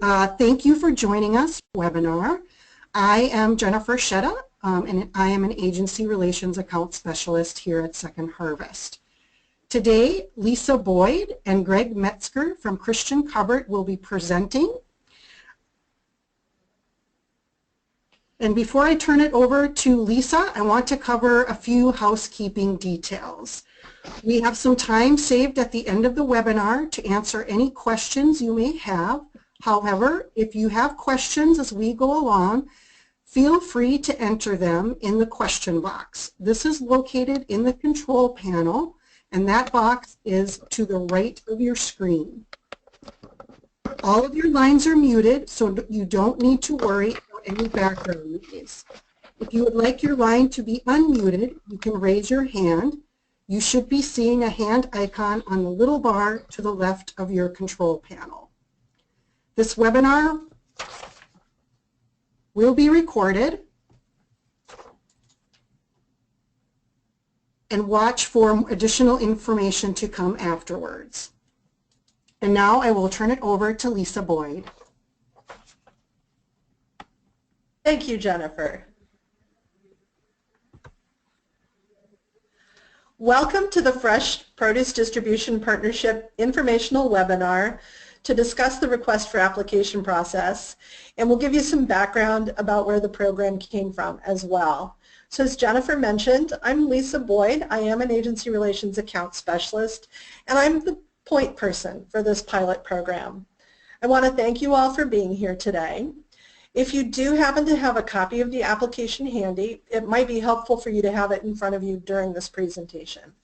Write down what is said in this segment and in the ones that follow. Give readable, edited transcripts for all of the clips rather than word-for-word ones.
Thank you for joining us for the webinar. I am Jennifer Shetta, and I am an Agency Relations Account Specialist here at Second Harvest. Today, Lisa Boyd and Greg Metzger from Christian Cupboard will be presenting. And before I turn it over to Lisa, I want to cover a few housekeeping details. We have some time saved at the end of the webinar to answer any questions you may have. However, if you have questions as we go along, feel free to enter them in the question box. This is located in the control panel, and that box is to the right of your screen. All of your lines are muted, so you don't need to worry about any background noise. If you would like your line to be unmuted, you can raise your hand. You should be seeing a hand icon on the little bar to the left of your control panel. This webinar will be recorded, and watch for additional information to come afterwards. And now I will turn it over to Lisa Boyd. Thank you, Jennifer. Welcome to the Fresh Produce Distribution Partnership informational webinar to discuss the request for application process, and we'll give you some background about where the program came from as well. So as Jennifer mentioned, I'm Lisa Boyd. I am an Agency Relations Account Specialist, and I'm the point person for this pilot program. I want to thank you all for being here today. If you do happen to have a copy of the application handy, it might be helpful for you to have it in front of you during this presentation.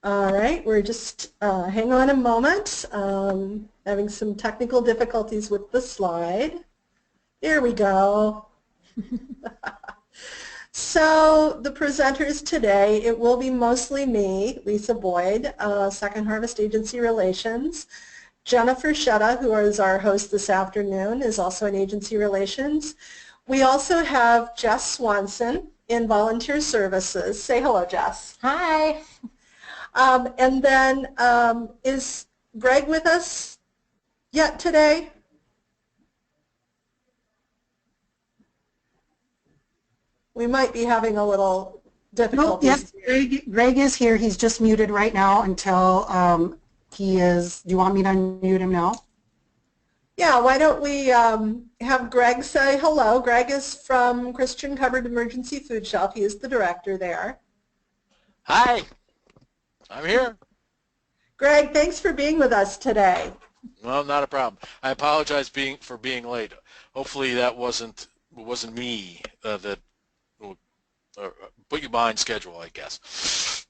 All right, we're just hang on a moment. Having some technical difficulties with the slide. There we go. So the presenters today, it will be mostly me, Lisa Boyd, Second Harvest Agency Relations. Jennifer Shetta, who is our host this afternoon, is also in Agency Relations. We also have Jess Swanson in Volunteer Services. Say hello, Jess. Hi. And then is Greg with us yet today? We might be having a little difficulty. Yes, Greg is here. He's just muted right now until he is. Do you want me to unmute him now? Yeah, why don't we have Greg say hello. Greg is from Christian Cupboard Emergency Food Shelf. He is the director there. Hi, I'm here. Greg, thanks for being with us today. Well, not a problem. I apologize for being late. Hopefully that wasn't me that put you behind schedule, I guess.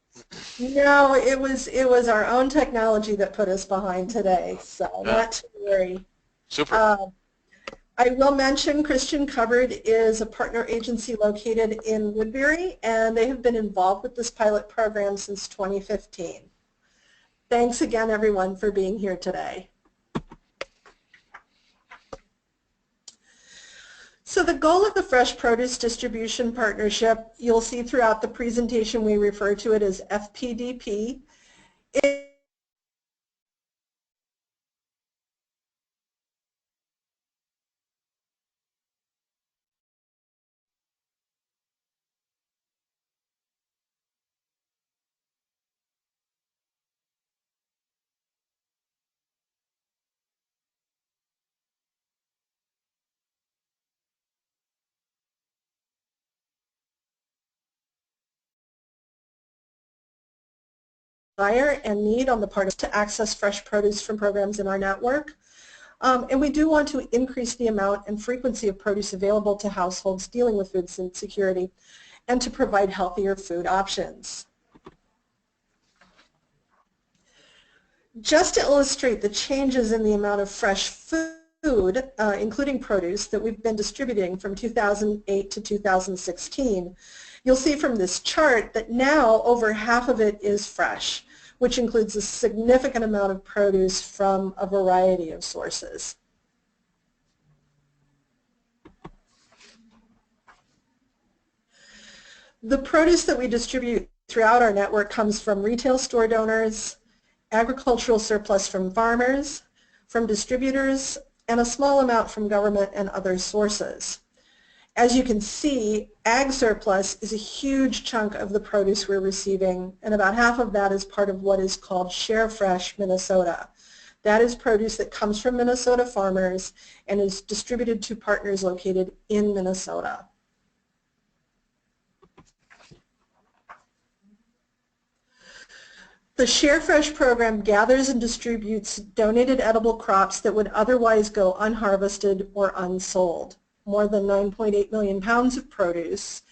No, it was our own technology that put us behind today, so not to worry. Super. I will mention Christian Cupboard is a partner agency located in Woodbury, and they have been involved with this pilot program since 2015. Thanks again, everyone, for being here today. So the goal of the Fresh Produce Distribution Partnership, you'll see throughout the presentation we refer to it as FPDP. Desire and need on the part of to access fresh produce from programs in our network. And we do want to increase the amount and frequency of produce available to households dealing with food insecurity and to provide healthier food options. Just to illustrate the changes in the amount of fresh food, including produce, that we've been distributing from 2008 to 2016, you'll see from this chart that now over half of it is fresh, which includes a significant amount of produce from a variety of sources. The produce that we distribute throughout our network comes from retail store donors, agricultural surplus from farmers, from distributors, and a small amount from government and other sources. As you can see, ag surplus is a huge chunk of the produce we're receiving, and about half of that is part of what is called Share Fresh Minnesota. That is produce that comes from Minnesota farmers and is distributed to partners located in Minnesota. The Share Fresh program gathers and distributes donated edible crops that would otherwise go unharvested or unsold. More than 9.8 million pounds of produce,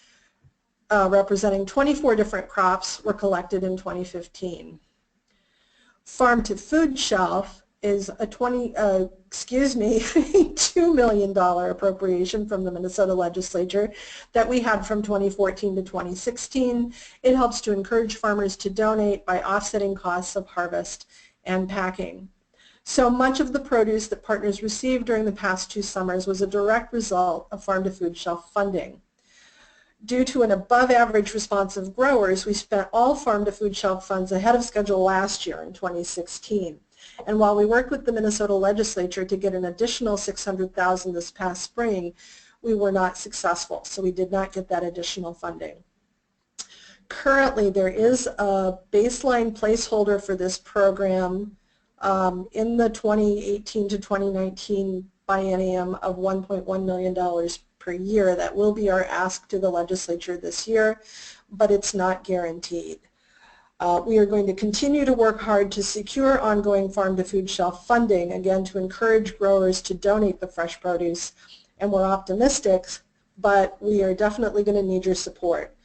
representing 24 different crops, were collected in 2015. Farm to Food Shelf is a $2 million appropriation from the Minnesota legislature that we had from 2014 to 2016. It helps to encourage farmers to donate by offsetting costs of harvest and packing. So much of the produce that partners received during the past 2 summers was a direct result of Farm to Food Shelf funding. Due to an above-average response of growers, we spent all Farm to Food Shelf funds ahead of schedule last year in 2016. And while we worked with the Minnesota legislature to get an additional $600,000 this past spring, we were not successful, so we did not get that additional funding. Currently, there is a baseline placeholder for this program in the 2018 to 2019 biennium of $1.1 million per year. That will be our ask to the legislature this year, but it's not guaranteed. We are going to continue to work hard to secure ongoing Farm to Food Shelf funding, again to encourage growers to donate the fresh produce, and we're optimistic, but we are definitely going to need your support.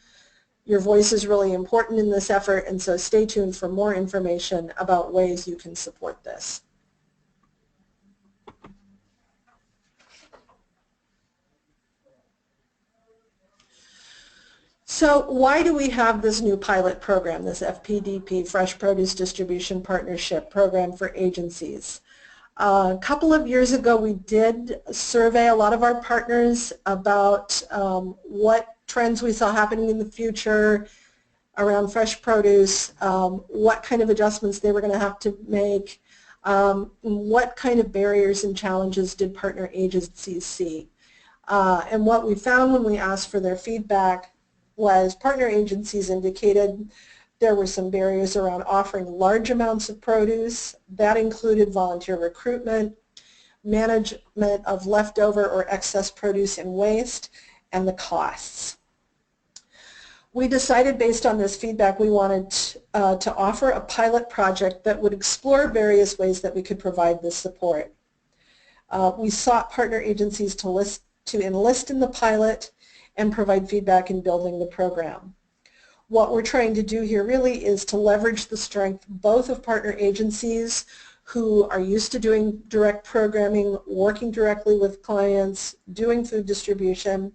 Your voice is really important in this effort, and so stay tuned for more information about ways you can support this. So why do we have this new pilot program, this FPDP, Fresh Produce Distribution Partnership Program for agencies? A couple of years ago we did survey a lot of our partners about what trends we saw happening in the future around fresh produce, what kind of adjustments they were going to have to make, what kind of barriers and challenges did partner agencies see. And what we found when we asked for their feedback was partner agencies indicated there were some barriers around offering large amounts of produce. That included volunteer recruitment, management of leftover or excess produce and waste, and the costs. We decided based on this feedback we wanted to offer a pilot project that would explore various ways that we could provide this support. We sought partner agencies to enlist in the pilot and provide feedback in building the program. What we're trying to do here really is to leverage the strength both of partner agencies who are used to doing direct programming, working directly with clients, doing food distribution,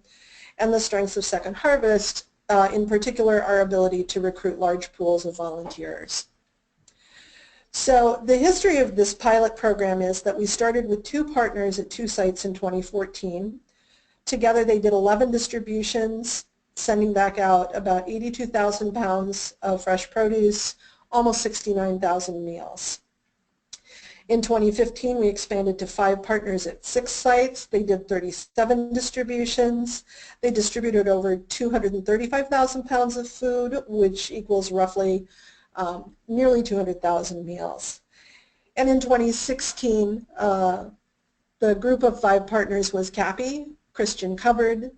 and the strengths of Second Harvest, in particular our ability to recruit large pools of volunteers. So the history of this pilot program is that we started with 2 partners at 2 sites in 2014. Together they did 11 distributions, sending back out about 82,000 pounds of fresh produce, almost 69,000 meals. In 2015 we expanded to 5 partners at 6 sites. They did 37 distributions. They distributed over 235,000 pounds of food, which equals roughly nearly 200,000 meals. And in 2016 the group of 5 partners was CAPI, Christian Cupboard,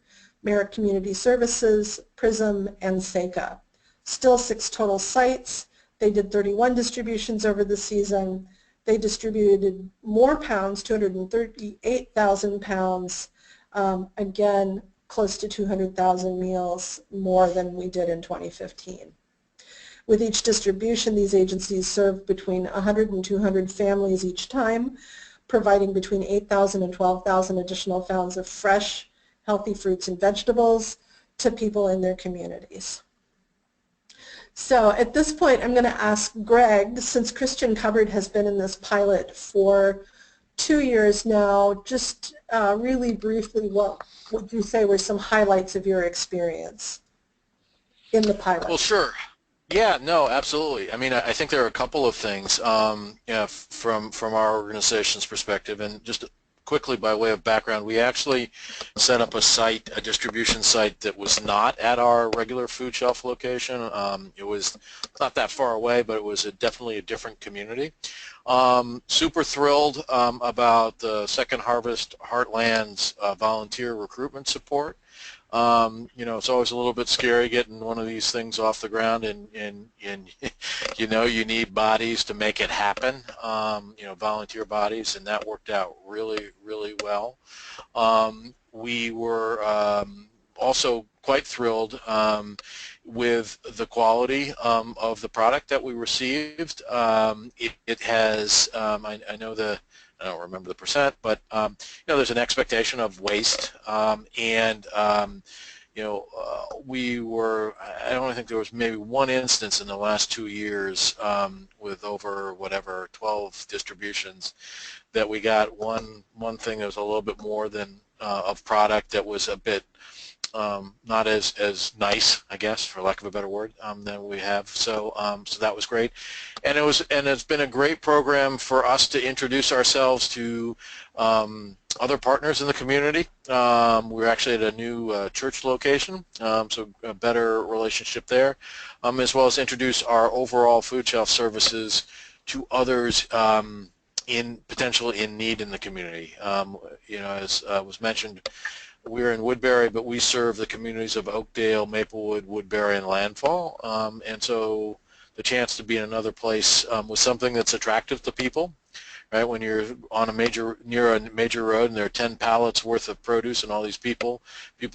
Merritt Community Services, PRISM, and SECA. Still 6 total sites. They did 31 distributions over the season. They distributed more pounds, 238,000 pounds, again close to 200,000 meals more than we did in 2015. With each distribution, these agencies served between 100 and 200 families each time, providing between 8,000 and 12,000 additional pounds of fresh, healthy fruits and vegetables to people in their communities. So at this point I'm going to ask Greg, since Christian Cupboard has been in this pilot for 2 years now, just really briefly what would you say were some highlights of your experience? in the pilot? Well, sure. Yeah, no, absolutely. I mean, I think there are a couple of things yeah, from our organization's perspective, and just quickly by way of background, we actually set up a site, a distribution site that was not at our regular food shelf location. It was not that far away, but it was definitely a different community. Super thrilled about the Second Harvest Heartland's volunteer recruitment support. You know, it's always a little bit scary getting one of these things off the ground, and you know, you need bodies to make it happen, you know, volunteer bodies, and that worked out really, really well. We were also quite thrilled with the quality of the product that we received. It has, I know I don't remember the percent, but you know, there's an expectation of waste, and you know, I only think there was maybe one instance in the last 2 years with over whatever 12 distributions that we got one thing that was a little bit more than of product that was a bit not as nice, I guess, for lack of a better word, than we have. So so that was great, and it's been a great program for us to introduce ourselves to other partners in the community. We're actually at a new church location, so a better relationship there, as well as introduce our overall food shelf services to others potentially in need in the community. You know, as was mentioned, we're in Woodbury, but we serve the communities of Oakdale, Maplewood, Woodbury, and Landfall, and so the chance to be in another place with something that's attractive to people, right? When you're on near a major road and there are 10 pallets worth of produce and all these people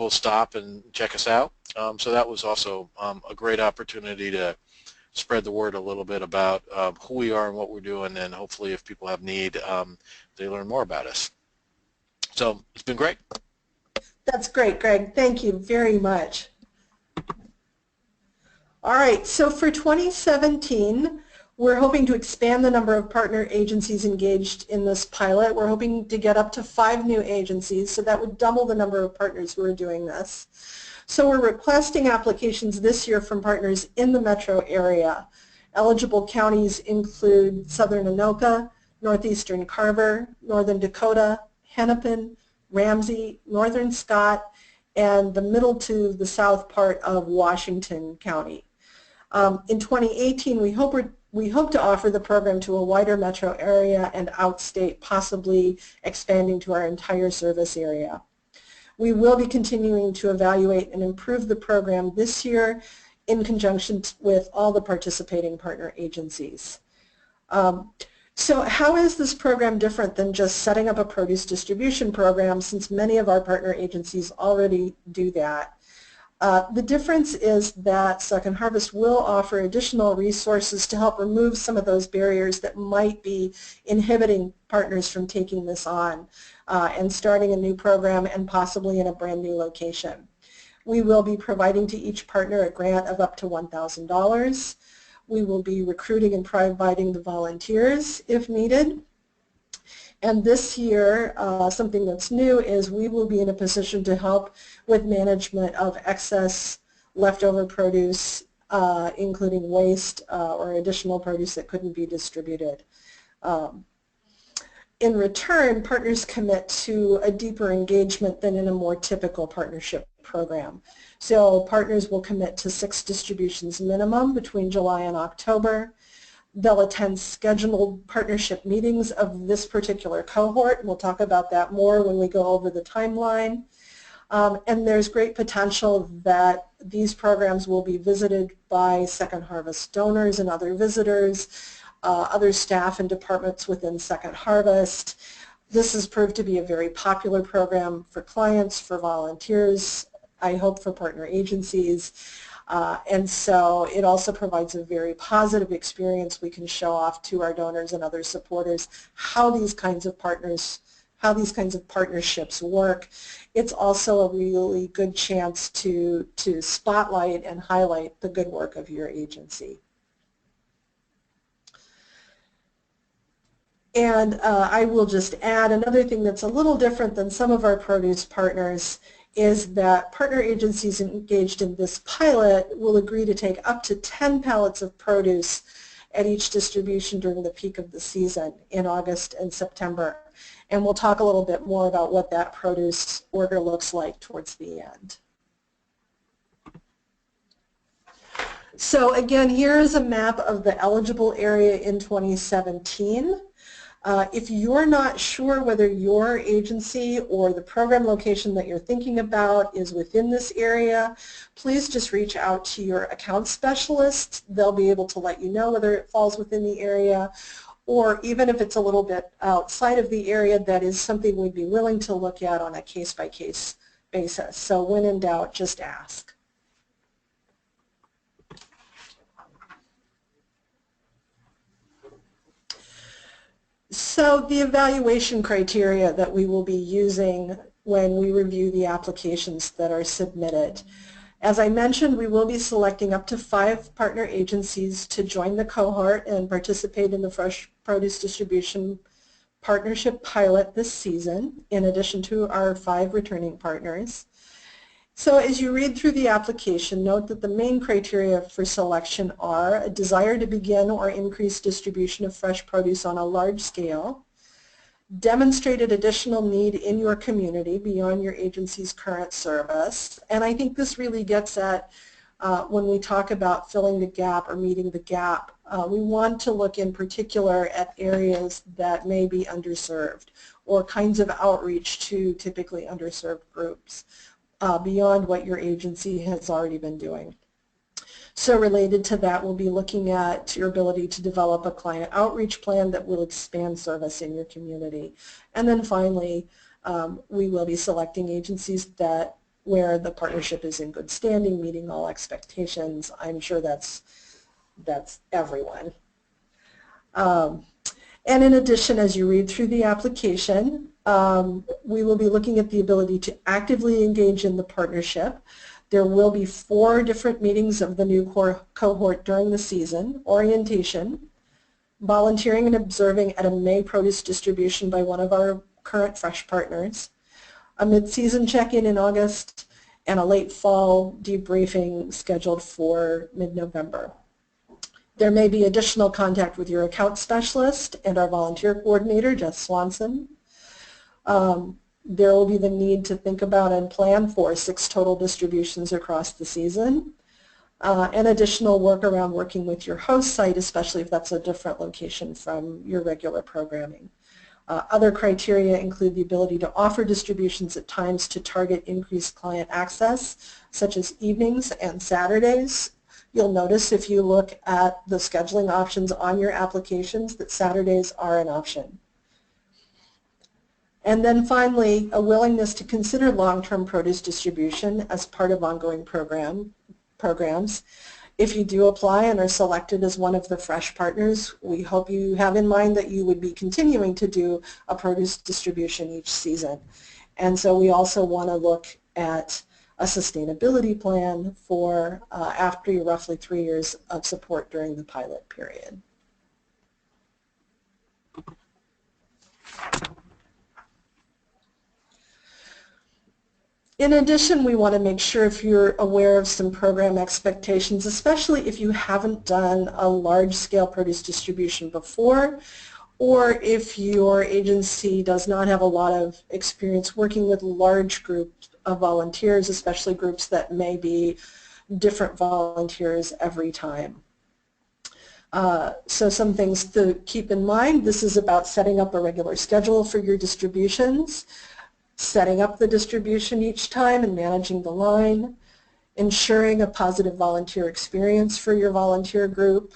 stop and check us out. So that was also a great opportunity to spread the word a little bit about who we are and what we're doing, and hopefully if people have need, they learn more about us. So it's been great. That's great, Greg. Thank you very much. All right, so for 2017, we're hoping to expand the number of partner agencies engaged in this pilot. We're hoping to get up to 5 new agencies, so that would double the number of partners who are doing this. So we're requesting applications this year from partners in the metro area. Eligible counties include Southern Anoka, Northeastern Carver, Northern Dakota, Hennepin, Ramsey, Northern Scott, and the middle to the south part of Washington County. In 2018, we hope to offer the program to a wider metro area and outstate, possibly expanding to our entire service area. We will be continuing to evaluate and improve the program this year in conjunction with all the participating partner agencies. So how is this program different than just setting up a produce distribution program, since many of our partner agencies already do that? The difference is that Second Harvest will offer additional resources to help remove some of those barriers that might be inhibiting partners from taking this on and starting a new program, and possibly in a brand new location. We will be providing to each partner a grant of up to $1,000. We will be recruiting and providing the volunteers if needed. And this year, something that's new is we will be in a position to help with management of excess leftover produce, including waste or additional produce that couldn't be distributed. In return, partners commit to a deeper engagement than in a more typical partnership program. So partners will commit to 6 distributions minimum between July and October. They'll attend scheduled partnership meetings of this particular cohort, and we'll talk about that more when we go over the timeline. And there's great potential that these programs will be visited by Second Harvest donors and other visitors, other staff and departments within Second Harvest. This has proved to be a very popular program for clients, for volunteers, I hope for partner agencies. And so it also provides a very positive experience. We can show off to our donors and other supporters how these kinds of partnerships work. It's also a really good chance to spotlight and highlight the good work of your agency. And I will just add another thing that's a little different than some of our produce partners is that partner agencies engaged in this pilot will agree to take up to 10 pallets of produce at each distribution during the peak of the season in August and September. And we'll talk a little bit more about what that produce order looks like towards the end. So again, here is a map of the eligible area in 2017. If you're not sure whether your agency or the program location that you're thinking about is within this area, please just reach out to your account specialist. They'll be able to let you know whether it falls within the area, or even if it's a little bit outside of the area, that is something we'd be willing to look at on a case-by-case basis. So when in doubt, just ask. So the evaluation criteria that we will be using when we review the applications that are submitted. As I mentioned, we will be selecting up to 5 partner agencies to join the cohort and participate in the Fresh Produce Distribution Partnership Pilot this season, in addition to our 5 returning partners. So as you read through the application, note that the main criteria for selection are a desire to begin or increase distribution of fresh produce on a large scale, demonstrated additional need in your community beyond your agency's current service, and I think this really gets at when we talk about filling the gap or meeting the gap, we want to look in particular at areas that may be underserved or kinds of outreach to typically underserved groups. Beyond what your agency has already been doing. So related to that, we'll be looking at your ability to develop a client outreach plan that will expand service in your community. And then finally, we will be selecting agencies where the partnership is in good standing, meeting all expectations. I'm sure that's everyone. And in addition, as you read through the application, we will be looking at the ability to actively engage in the partnership. There will be 4 different meetings of the new cohort during the season: orientation, volunteering and observing at a May produce distribution by one of our current fresh partners, a mid-season check-in in August, and a late fall debriefing scheduled for mid-November. There may be additional contact with your account specialist and our volunteer coordinator, Jess Swanson. There will be the need to think about and plan for 6 total distributions across the season, and additional work around working with your host site, especially if that's a different location from your regular programming. Other criteria include the ability to offer distributions at times to target increased client access, such as evenings and Saturdays. You'll notice if you look at the scheduling options on your applications that Saturdays are an option. And then finally, a willingness to consider long-term produce distribution as part of ongoing programs. If you do apply and are selected as one of the fresh partners, we hope you have in mind that you would be continuing to do a produce distribution each season. And so we also want to look at a sustainability plan for after your roughly 3 years of support during the pilot period. In addition, we want to make sure if you're aware of some program expectations, especially if you haven't done a large-scale produce distribution before, or if your agency does not have a lot of experience working with large groups of volunteers, especially groups that may be different volunteers every time. So some things to keep in mind: this is about setting up a regular schedule for your distributions, setting up the distribution each time and managing the line, ensuring a positive volunteer experience for your volunteer group,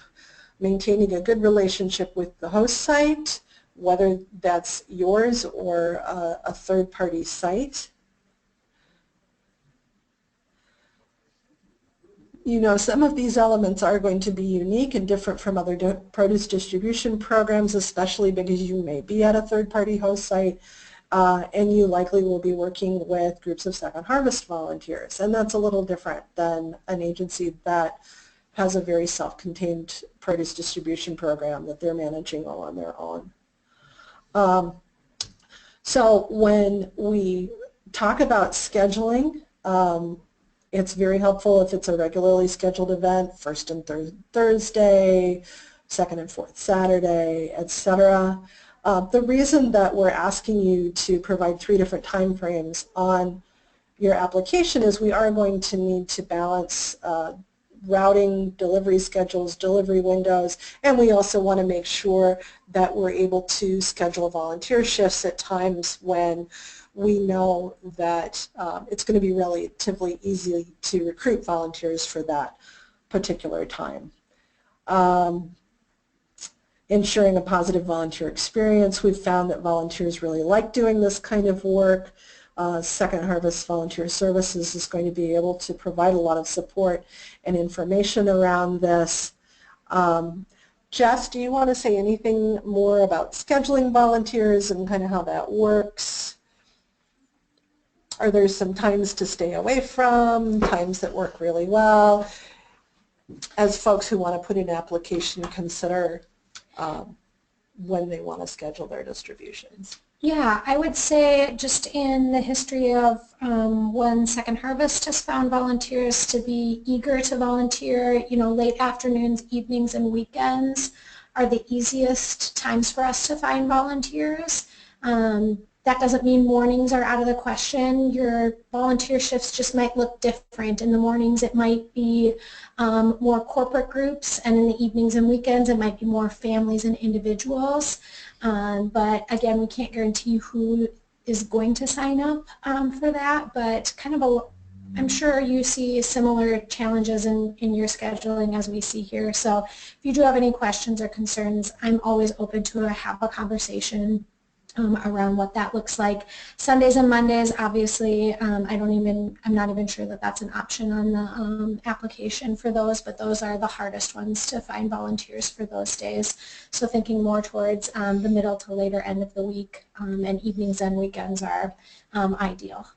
maintaining a good relationship with the host site, whether that's yours or a third-party site. You know, some of these elements are going to be unique and different from other produce distribution programs, especially because you may be at a third-party host site. And you likely will be working with groups of Second Harvest volunteers, and that's a little different than an agency that has a very self-contained produce distribution program that they're managing all on their own. So when we talk about scheduling. It's very helpful if it's a regularly scheduled event, first and third Thursday, second and fourth Saturday, etc. The reason that we're asking you to provide 3 different time frames on your application is we are going to need to balance routing, delivery schedules, delivery windows, and we also want to make sure that we're able to schedule volunteer shifts at times when we know that it's going to be relatively easy to recruit volunteers for that particular time. Ensuring a positive volunteer experience. We've found that volunteers really like doing this kind of work. Second Harvest Volunteer Services is going to be able to provide a lot of support and information around this. Jess, do you want to say anything more about scheduling volunteers and kind of how that works? Are there some times to stay away from, times that work really well, as folks who want to put in an application consider when they want to schedule their distributions? Yeah, I would say just in the history of when Second Harvest has found volunteers to be eager to volunteer, late afternoons, evenings, and weekends are the easiest times for us to find volunteers. That doesn't mean mornings are out of the question. Your volunteer shifts just might look different. In the mornings it might be more corporate groups, and in the evenings and weekends it might be more families and individuals. But again, we can't guarantee who is going to sign up for that, but I'm sure you see similar challenges in your scheduling as we see here. So if you do have any questions or concerns, I'm always open to have a conversation around what that looks like. Sundays and Mondays, obviously, I'm not even sure that that's an option on the application for those, but those are the hardest ones to find volunteers for those days. So thinking more towards the middle to later end of the week, and evenings and weekends are ideal.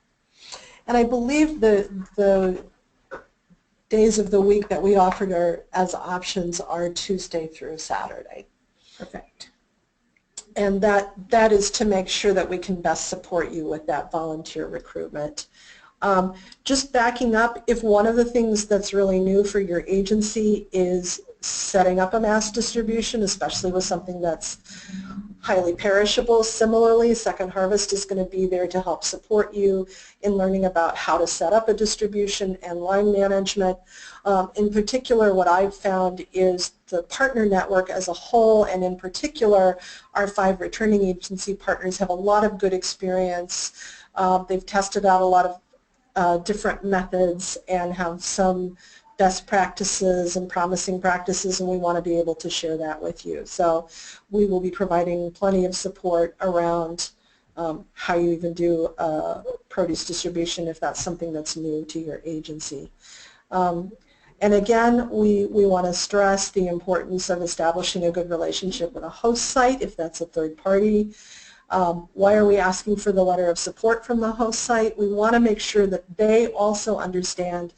And I believe the days of the week that we offered as options are Tuesday through Saturday. Perfect. And that is to make sure that we can best support you with that volunteer recruitment. Just backing up, if one of the things that's really new for your agency is setting up a mass distribution, especially with something that's highly perishable, similarly, Second Harvest is going to be there to help support you in learning about how to set up a distribution and line management. In particular, what I've found is the partner network as a whole, and in particular, our 5 returning agency partners have a lot of good experience. They've tested out a lot of different methods and have some best practices and promising practices, and we want to be able to share that with you. So we will be providing plenty of support around how you even do produce distribution if that's something that's new to your agency. And again, we want to stress the importance of establishing a good relationship with a host site if that's a third party. Why are we asking for the letter of support from the host site? We want to make sure that they also understand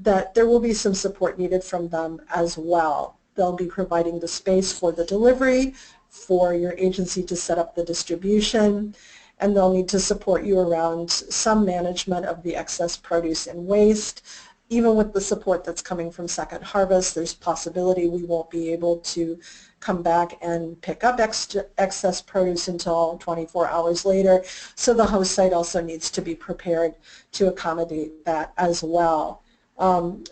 that there will be some support needed from them as well. They'll be providing the space for the delivery, for your agency to set up the distribution, and they'll need to support you around some management of the excess produce and waste. Even with the support that's coming from Second Harvest, there's possibility we won't be able to come back and pick up excess produce until 24 hours later. So the host site also needs to be prepared to accommodate that as well.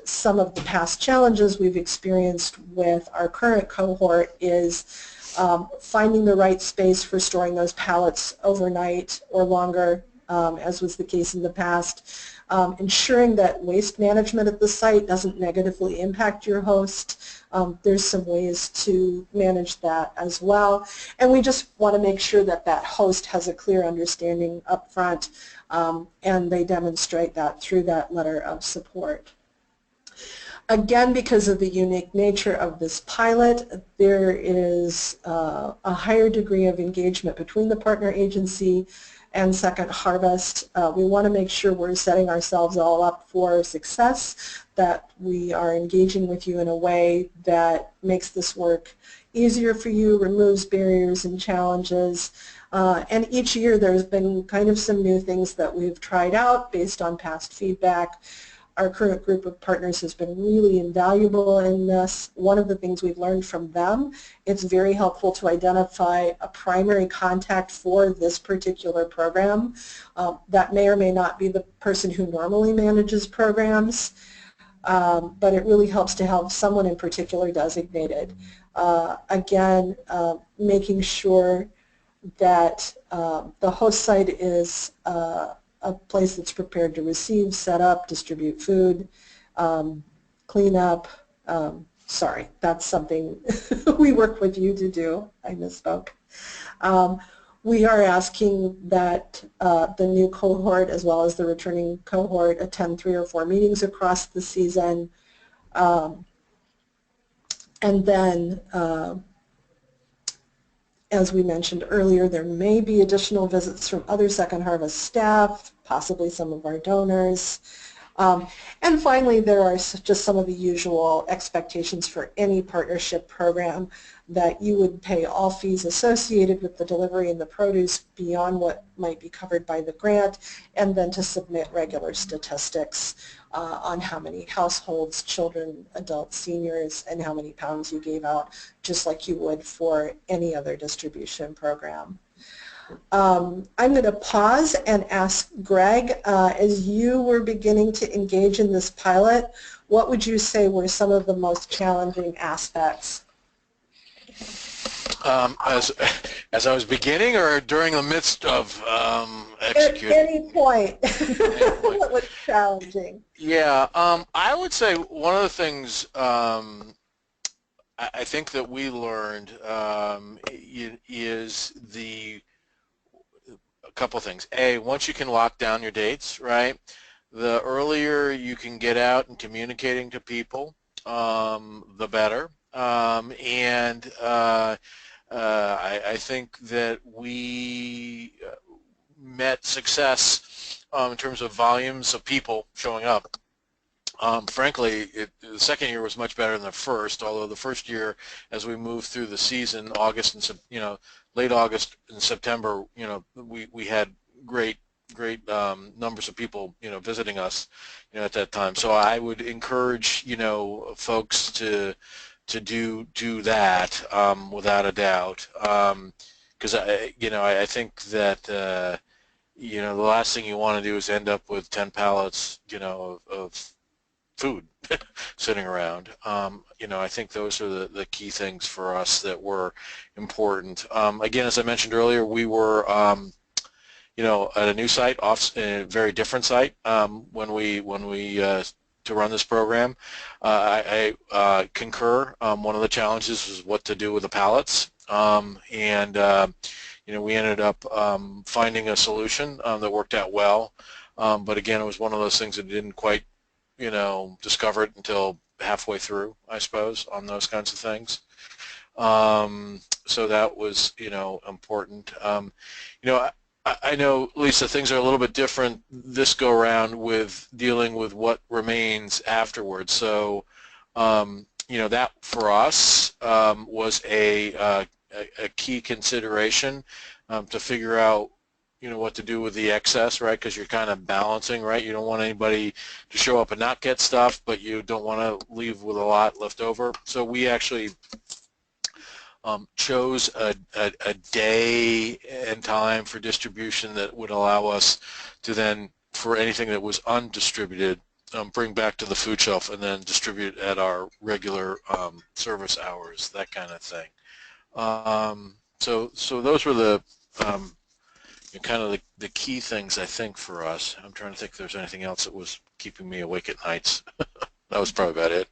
Some of the past challenges we've experienced with our current cohort is finding the right space for storing those pallets overnight or longer, as was the case in the past. Ensuring that waste management at the site doesn't negatively impact your host. There's some ways to manage that as well. And we just want to make sure that that host has a clear understanding up front, and they demonstrate that through that letter of support. Again, because of the unique nature of this pilot, there is a higher degree of engagement between the partner agency and Second Harvest. We want to make sure we're setting ourselves all up for success, that we are engaging with you in a way that makes this work easier for you, removes barriers and challenges, And each year there's been kind of some new things that we've tried out based on past feedback. Our current group of partners has been really invaluable in this. One of the things we've learned from them, it's very helpful to identify a primary contact for this particular program. That may or may not be the person who normally manages programs, but it really helps to have someone in particular designated. Again, making sure that the host site is a place that's prepared to receive, set up, distribute food, clean up. Sorry, that's something we work with you to do. I misspoke. We are asking that the new cohort as well as the returning cohort attend 3 or 4 meetings across the season. And then as we mentioned earlier, there may be additional visits from other Second Harvest staff, possibly some of our donors. And finally, there are just some of the usual expectations for any partnership program, that you would pay all fees associated with the delivery and the produce beyond what might be covered by the grant, and then to submit regular statistics on how many households, children, adults, seniors, and how many pounds you gave out, just like you would for any other distribution program. I'm going to pause and ask Greg, as you were beginning to engage in this pilot, what would you say were some of the most challenging aspects? As I was beginning or during the midst of executing? At any point. What was challenging? Yeah, I would say one of the things I think that we learned is a couple things. Once you can lock down your dates, right, the earlier you can get out and communicating to people, the better. I think that we met success in terms of volumes of people showing up. Frankly, the second year was much better than the first, although the first year, as we moved through the season, August and late August and September, we had great numbers of people visiting us at that time. So I would encourage folks to do that without a doubt, because I think that the last thing you want to do is end up with 10 pallets of food sitting around. I think those are the key things for us that were important. Again, as I mentioned earlier, we were at a new site, a very different site when we to run this program. I concur. One of the challenges was what to do with the pallets, we ended up finding a solution that worked out well. But again, it was one of those things that didn't quite discover it until halfway through, I suppose, on those kinds of things. So that was important. I know, Lisa, things are a little bit different this go around with dealing with what remains afterwards. So that for us was a key consideration to figure out what to do with the excess, right? Because you're kind of balancing, right? You don't want anybody to show up and not get stuff, but you don't want to leave with a lot left over. So we actually chose a day and time for distribution that would allow us to then, for anything that was undistributed, bring back to the food shelf and then distribute at our regular service hours, that kind of thing. So those were the kind of the key things, I think, for us. I'm trying to think if there's anything else that was keeping me awake at nights. That was probably about it.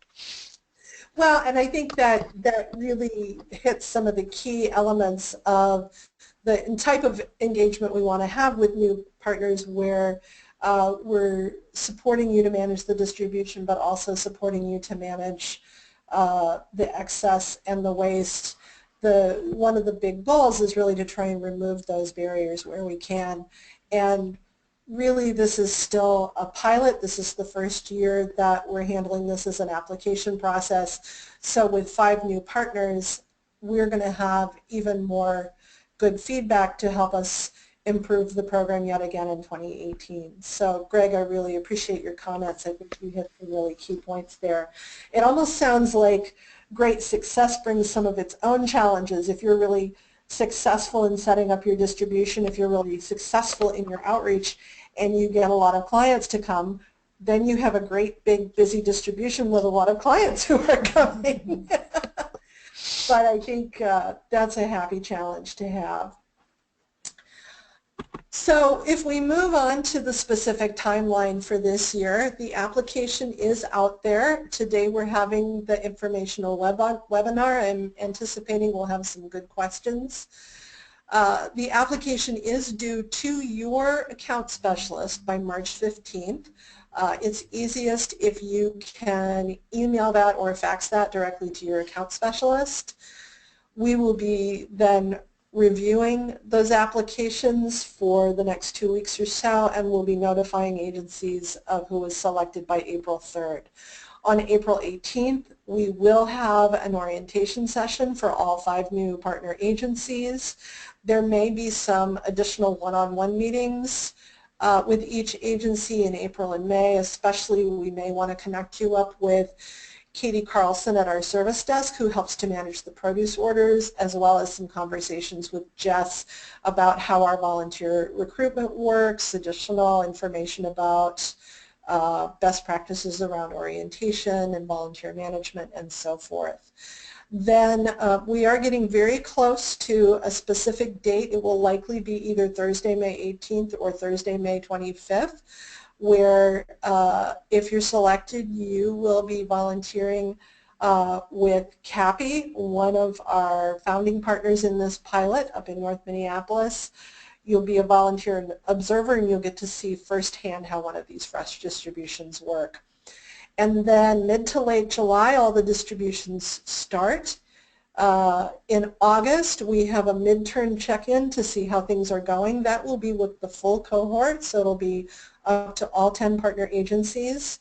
Well, and I think that really hits some of the key elements of the type of engagement we want to have with new partners, where we're supporting you to manage the distribution, but also supporting you to manage the excess and the waste. One of the big goals is really to try and remove those barriers where we can. And really, this is still a pilot. This is the first year that we're handling this as an application process. So with 5 new partners, we're going to have even more good feedback to help us improve the program yet again in 2018. So Greg, I really appreciate your comments. I think you hit some really key points there. It almost sounds like great success brings some of its own challenges. If you're really successful in setting up your distribution, if you're really successful in your outreach and you get a lot of clients to come, then you have a great big busy distribution with a lot of clients who are coming. But I think that's a happy challenge to have. So if we move on to the specific timeline for this year, the application is out there. Today we're having the informational webinar. I'm anticipating we'll have some good questions. The application is due to your account specialist by March 15th. It's easiest if you can email that or fax that directly to your account specialist. We will be then reviewing those applications for the next 2 weeks or so, and we'll be notifying agencies of who was selected by April 3rd. On April 18th, we will have an orientation session for all 5 new partner agencies. There may be some additional one-on-one meetings with each agency in April and May. Especially, we may want to connect you up with Katie Carlson at our service desk, who helps to manage the produce orders, as well as some conversations with Jess about how our volunteer recruitment works, additional information about best practices around orientation and volunteer management and so forth. Then we are getting very close to a specific date. It will likely be either Thursday, May 18th or Thursday, May 25th, where if you're selected, you will be volunteering with Cappy, one of our founding partners in this pilot up in North Minneapolis. You'll be a volunteer observer, and you'll get to see firsthand how one of these fresh distributions work. And then mid to late July, all the distributions start. In August, we have a midterm check-in to see how things are going. That will be with the full cohort, so it'll be up to all 10 partner agencies.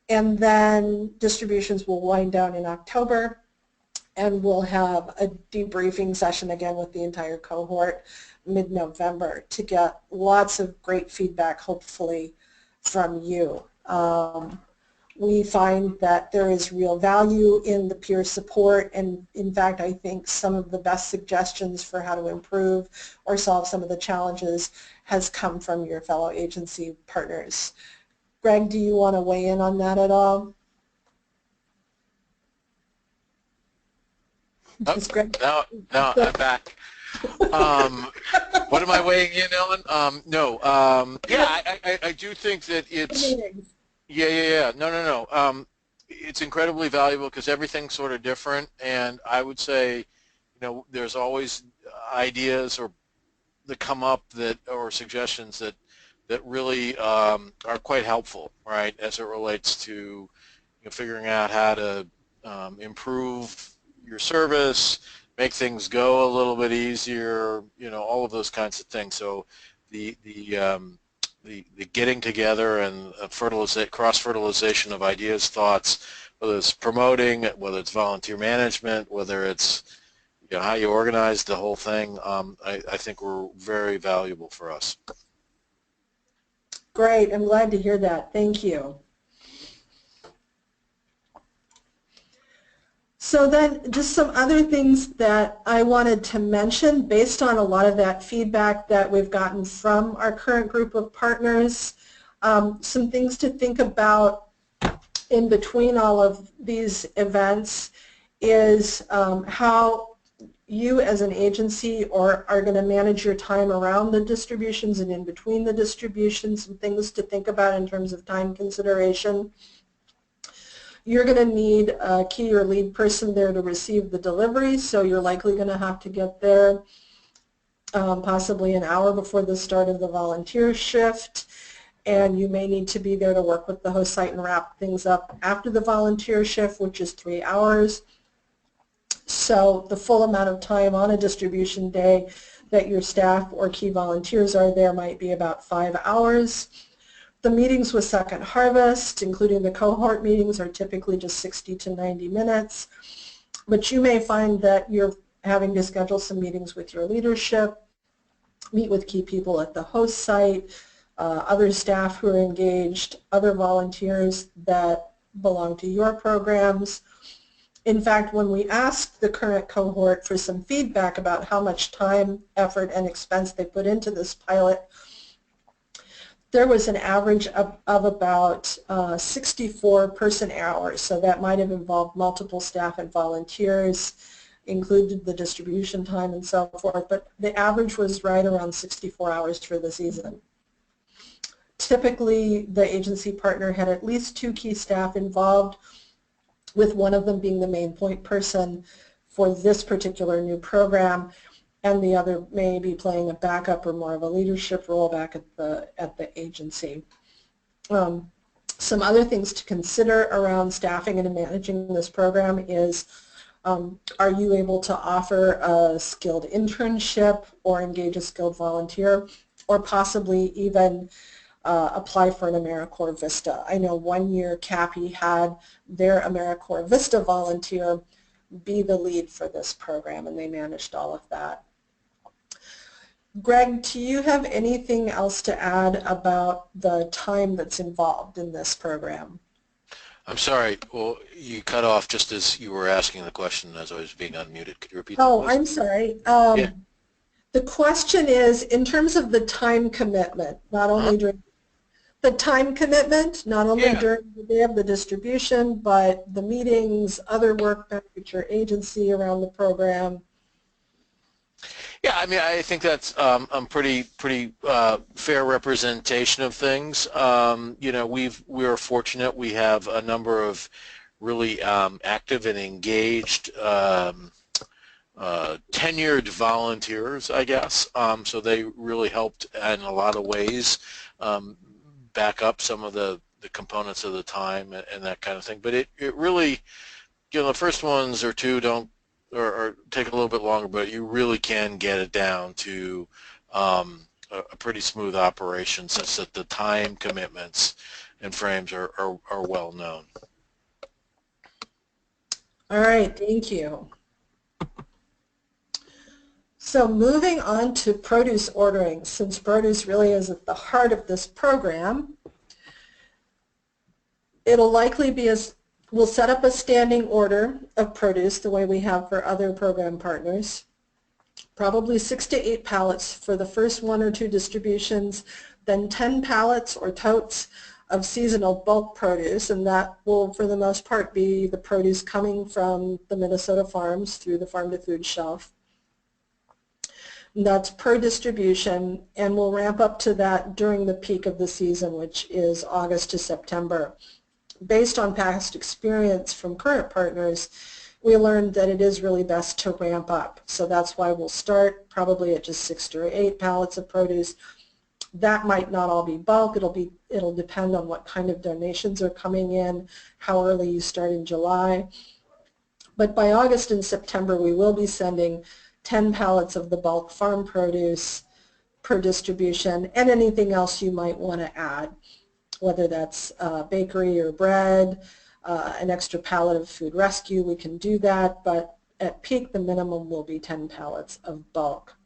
And then distributions will wind down in October, and we'll have a debriefing session again with the entire cohort mid-November to get lots of great feedback, hopefully, from you. We find that there is real value in the peer support, and in fact I think some of the best suggestions for how to improve or solve some of the challenges has come from your fellow agency partners. Greg, do you want to weigh in on that at all? No, I'm back. What am I weighing in on? Yeah, I do think that it's... Yeah. No. It's incredibly valuable because everything's sort of different, and I would say, there's always ideas that come up or suggestions that really are quite helpful, right, as it relates to figuring out how to improve your service, make things go a little bit easier, all of those kinds of things. So the getting together and cross-fertilization of ideas, thoughts, whether it's promoting, whether it's volunteer management, whether it's how you organize the whole thing, I think were very valuable for us. Great. I'm glad to hear that. Thank you. So then just some other things that I wanted to mention based on a lot of that feedback that we've gotten from our current group of partners. Some things to think about in between all of these events is how you as an agency are going to manage your time around the distributions and in between the distributions, and things to think about in terms of time consideration. You're going to need a key or lead person there to receive the deliveries, so you're likely going to have to get there possibly an hour before the start of the volunteer shift, and you may need to be there to work with the host site and wrap things up after the volunteer shift, which is 3 hours. So the full amount of time on a distribution day that your staff or key volunteers are there might be about 5 hours. The meetings with Second Harvest, including the cohort meetings, are typically just 60 to 90 minutes, but you may find that your having to schedule some meetings with your leadership, meet with key people at the host site, other staff who are engaged, other volunteers that belong to your programs. In fact, when we asked the current cohort for some feedback about how much time, effort, and expense they put into this pilot, there was an average of about 64 person hours. So that might have involved multiple staff and volunteers, included the distribution time and so forth, but the average was right around 64 hours for the season. Typically, the agency partner had at least 2 key staff involved, with one of them being the main point person for this particular new program, and the other may be playing a backup or more of a leadership role back at the agency. Some other things to consider around staffing and managing this program is, are you able to offer a skilled internship or engage a skilled volunteer, or possibly even apply for an AmeriCorps Vista? I know one year CAPI had their AmeriCorps Vista volunteer be the lead for this program, and they managed all of that. Greg, do you have anything else to add about the time that's involved in this program? I'm sorry. Well, you cut off just as you were asking the question as I was being unmuted. Could you repeat that, Oh, please? I'm sorry. Yeah. The question is, in terms of the time commitment, not only during the time commitment, not only during the day of the distribution, but the meetings, other work back at your agency around the program. Yeah, I mean, I think that's a pretty fair representation of things. You know, we're fortunate. We have a number of really active and engaged tenured volunteers, I guess. So they really helped in a lot of ways back up some of the components of the time and that kind of thing. But it really, you know, the first ones or two don't or take a little bit longer, but you really can get it down to a pretty smooth operation such that the time commitments and frames are well known. All right, thank you. So moving on to produce ordering, since produce really is at the heart of this program, it'll likely be we'll set up a standing order of produce the way we have for other program partners, probably 6 to 8 pallets for the first 1 or 2 distributions, then 10 pallets or totes of seasonal bulk produce, and that will for the most part be the produce coming from the Minnesota farms through the farm to food shelf. And that's per distribution, and we'll ramp up to that during the peak of the season, which is August to September. Based on past experience from current partners, we learned that it is really best to ramp up. So that's why we'll start probably at just 6 to 8 pallets of produce. That might not all be bulk. It'll depend on what kind of donations are coming in, how early you start in July. But by August and September, we will be sending 10 pallets of the bulk farm produce per distribution, and anything else you might want to add, whether that's bakery or bread, an extra pallet of food rescue, we can do that, but at peak the minimum will be 10 pallets of bulk.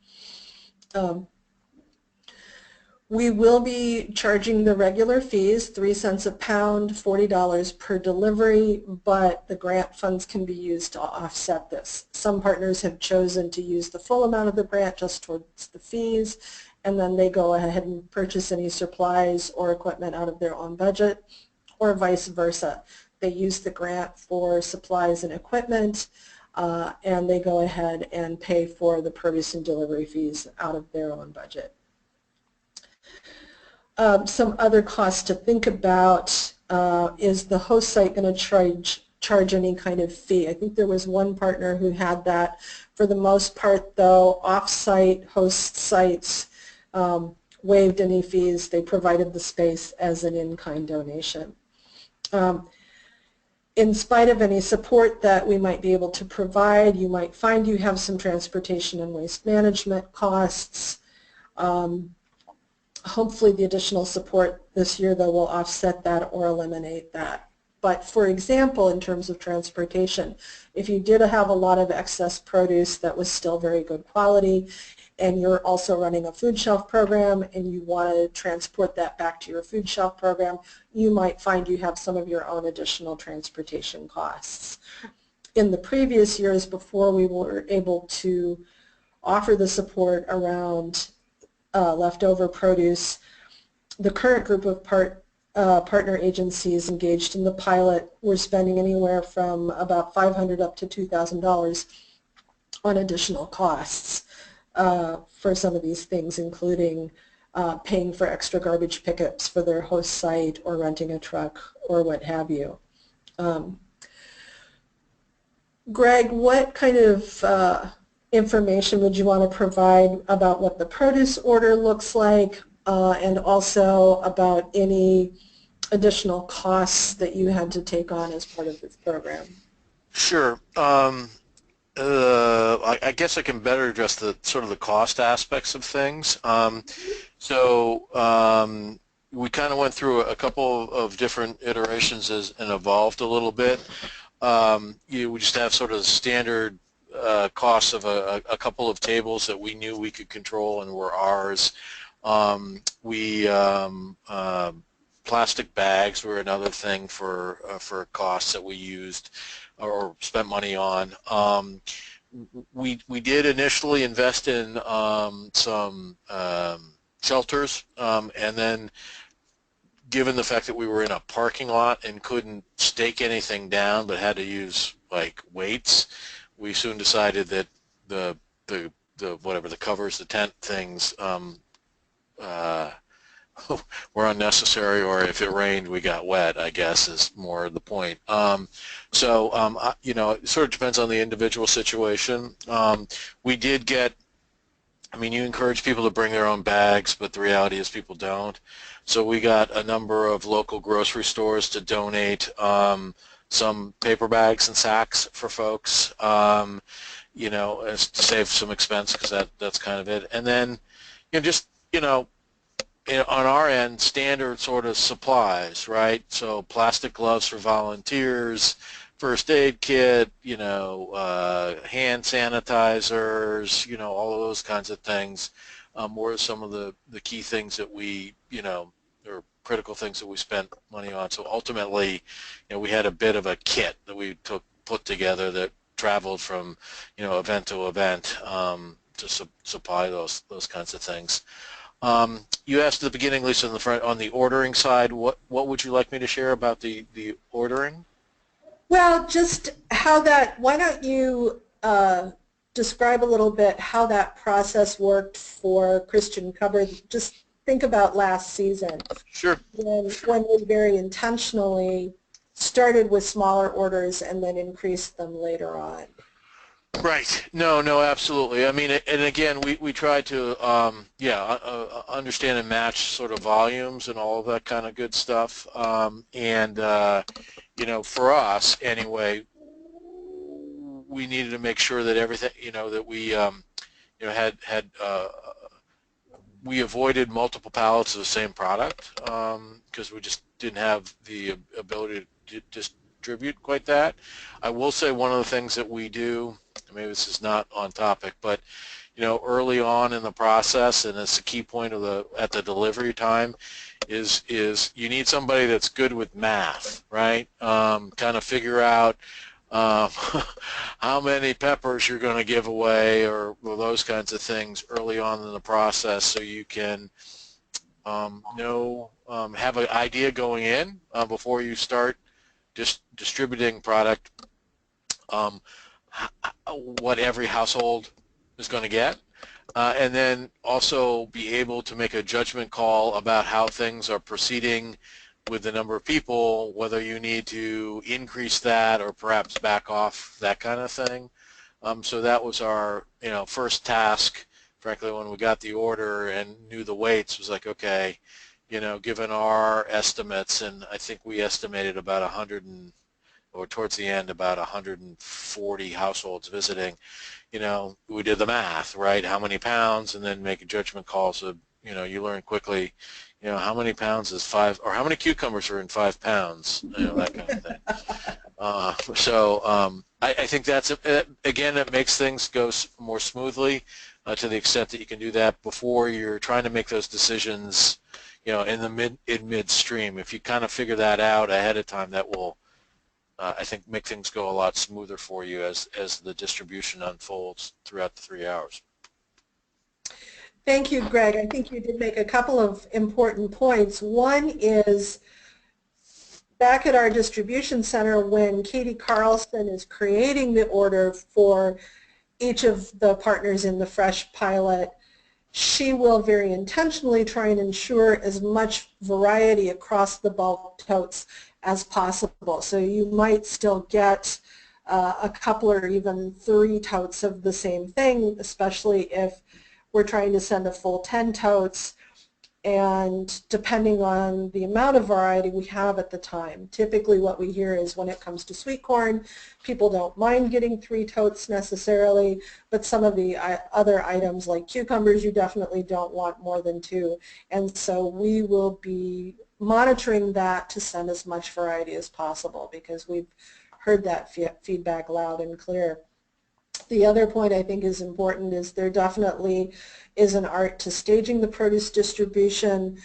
We will be charging the regular fees, 3 cents a pound, $40 per delivery, but the grant funds can be used to offset this. Some partners have chosen to use the full amount of the grant just towards the fees, and then they go ahead and purchase any supplies or equipment out of their own budget, or vice versa. They use the grant for supplies and equipment, and they go ahead and pay for the produce and delivery fees out of their own budget. Some other costs to think about, is the host site going to charge any kind of fee? I think there was one partner who had that. For the most part, though, off-site host sites waived any fees. They provided the space as an in-kind donation. In spite of any support that we might be able to provide, you might find you have some transportation and waste management costs. Hopefully the additional support this year, though, will offset that or eliminate that. But for example, in terms of transportation, if you did have a lot of excess produce that was still very good quality, and you're also running a food shelf program and you want to transport that back to your food shelf program, you might find you have some of your own additional transportation costs. In the previous years, before we were able to offer the support around leftover produce, the current group of partner agencies engaged in the pilot were spending anywhere from about $500 up to $2,000 on additional costs for some of these things, including paying for extra garbage pickups for their host site or renting a truck or what have you. Greg, what kind of information would you want to provide about what the produce order looks like and also about any additional costs that you had to take on as part of this program? Sure. I guess I can better address the sort of the cost aspects of things. We kind of went through a couple of different iterations and evolved a little bit. We just have sort of standard costs of a couple of tables that we knew we could control and were ours. Plastic bags were another thing for costs that we used or spent money on. We did initially invest in some shelters, and then given the fact that we were in a parking lot and couldn't stake anything down but had to use like weights, we soon decided that the whatever the covers, the tent things were unnecessary, or if it rained we got wet, I guess is more the point. You know, it sort of depends on the individual situation. We did get, I mean, you encourage people to bring their own bags, but the reality is people don't. So we got a number of local grocery stores to donate some paper bags and sacks for folks, you know, as to save some expense, because that's kind of it. And then, you know, just, you know, on our end, standard sort of supplies, right? So plastic gloves for volunteers, first aid kit, you know, hand sanitizers, you know, all of those kinds of things were some of the key things that we, you know, or critical things that we spent money on. So ultimately, you know, we had a bit of a kit that we put together that traveled from, you know, event to event to supply those kinds of things. You asked at the beginning, Lisa, on the ordering side, what would you like me to share about the ordering? Well, just how that, why don't you describe a little bit how that process worked for Christian Cupboard. Just think about last season. Sure. When we very intentionally started with smaller orders and then increased them later on. Right. No, absolutely. I mean, and again, we try to, understand and match sort of volumes and all of that kind of good stuff. You know, for us anyway, we needed to make sure that everything, you know, that we, you know, had we avoided multiple pallets of the same product because we just didn't have the ability to distribute quite that. I will say one of the things that we do, maybe this is not on topic, but you know, early on in the process, and it's a key point of at the delivery time, is you need somebody that's good with math, right? Kind of figure out how many peppers you're going to give away, or those kinds of things early on in the process, so you can have an idea going in before you start distributing product, what every household is going to get, and then also be able to make a judgment call about how things are proceeding with the number of people, whether you need to increase that or perhaps back off, that kind of thing. So that was our, you know, first task, frankly, when we got the order and knew the weights, was like, okay, you know, given our estimates, and I think we estimated about 100 or towards the end about 140 households visiting, you know, we did the math, right? How many pounds, and then make a judgment call. So, you know, you learn quickly, you know, how many pounds is 5, or how many cucumbers are in 5 pounds, you know, that kind of thing. I think that's, again, it makes things go more smoothly to the extent that you can do that before you're trying to make those decisions, you know, in midstream. If you kind of figure that out ahead of time, that will, I think, make things go a lot smoother for you as the distribution unfolds throughout the 3 hours. Thank you, Greg. I think you did make a couple of important points. One is, back at our distribution center, when Katie Carlson is creating the order for each of the partners in the Fresh pilot, she will very intentionally try and ensure as much variety across the bulk totes as possible. So you might still get a couple or even 3 totes of the same thing, especially if we're trying to send a full 10 totes, and depending on the amount of variety we have at the time. Typically what we hear is when it comes to sweet corn, people don't mind getting 3 totes necessarily, but some of the other items like cucumbers, you definitely don't want more than 2. And so we will be monitoring that to send as much variety as possible, because we've heard that feedback loud and clear. The other point I think is important is there definitely is an art to staging the produce distribution.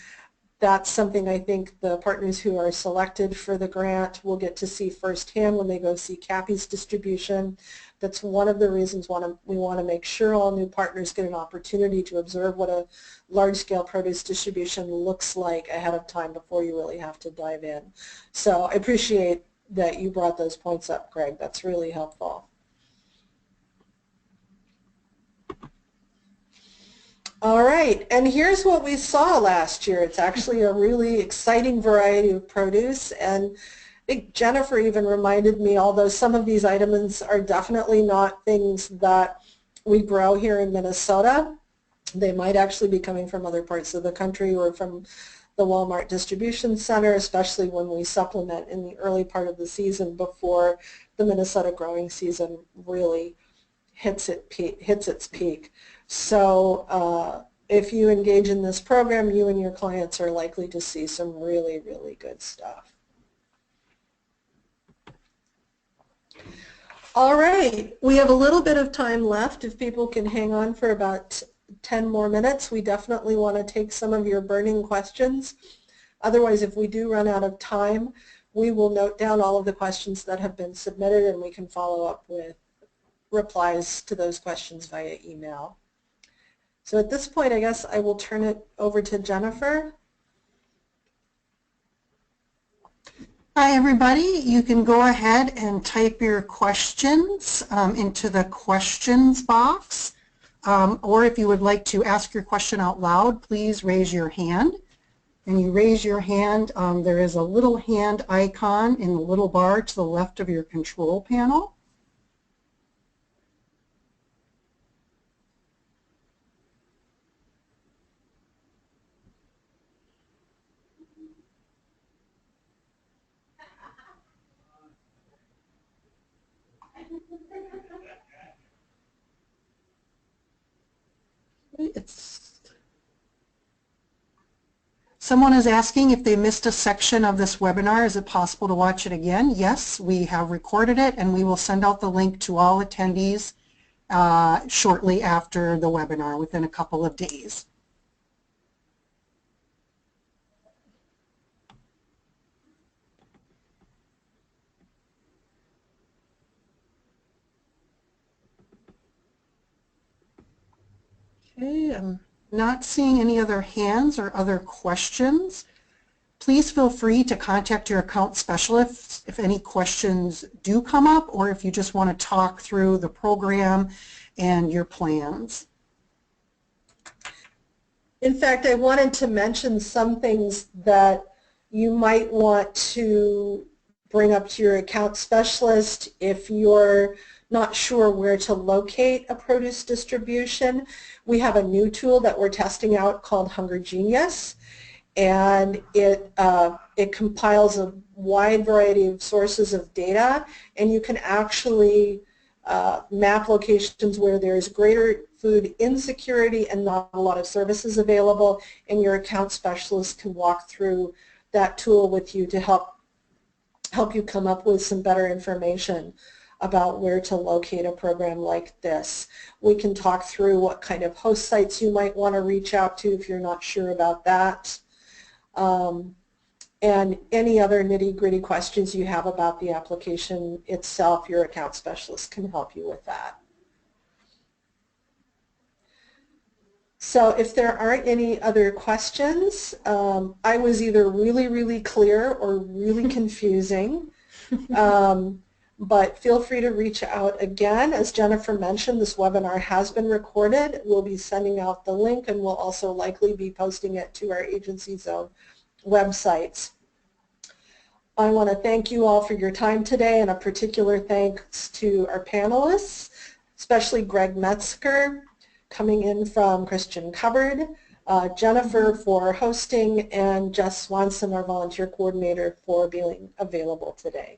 That's something I think the partners who are selected for the grant will get to see firsthand when they go see Cappy's distribution. That's one of the reasons we want to make sure all new partners get an opportunity to observe what a large-scale produce distribution looks like ahead of time before you really have to dive in. So I appreciate that you brought those points up, Greg. That's really helpful. All right, and here's what we saw last year. It's actually a really exciting variety of produce, and I think Jennifer even reminded me, although some of these items are definitely not things that we grow here in Minnesota, they might actually be coming from other parts of the country or from the Walmart distribution center, especially when we supplement in the early part of the season before the Minnesota growing season really hits its peak. So if you engage in this program, you and your clients are likely to see some really, really good stuff. All right, we have a little bit of time left. If people can hang on for about 10 more minutes, we definitely want to take some of your burning questions. Otherwise, if we do run out of time, we will note down all of the questions that have been submitted, and we can follow up with replies to those questions via email. So at this point, I guess I will turn it over to Jennifer. Hi everybody, you can go ahead and type your questions into the questions box, or if you would like to ask your question out loud, please raise your hand. And you raise your hand, there is a little hand icon in the little bar to the left of your control panel. Someone is asking if they missed a section of this webinar, is it possible to watch it again? Yes, we have recorded it, and we will send out the link to all attendees shortly after the webinar, within a couple of days. Okay, I'm not seeing any other hands or other questions. Please feel free to contact your account specialist if any questions do come up, or if you just want to talk through the program and your plans. In fact, I wanted to mention some things that you might want to bring up to your account specialist if you're not sure where to locate a produce distribution. We have a new tool that we're testing out called Hunger Genius, and it compiles a wide variety of sources of data, and you can actually map locations where there's greater food insecurity and not a lot of services available, and your account specialist can walk through that tool with you to help you come up with some better information about where to locate a program like this. We can talk through what kind of host sites you might want to reach out to if you're not sure about that. And any other nitty-gritty questions you have about the application itself, your account specialist can help you with that. So if there aren't any other questions, I was either really, really clear or really confusing. But feel free to reach out again. As Jennifer mentioned, this webinar has been recorded. We'll be sending out the link, and we'll also likely be posting it to our agency zone websites. I want to thank you all for your time today, and a particular thanks to our panelists, especially Greg Metzger, coming in from Christian Cupboard, Jennifer for hosting, and Jess Swanson, our volunteer coordinator, for being available today.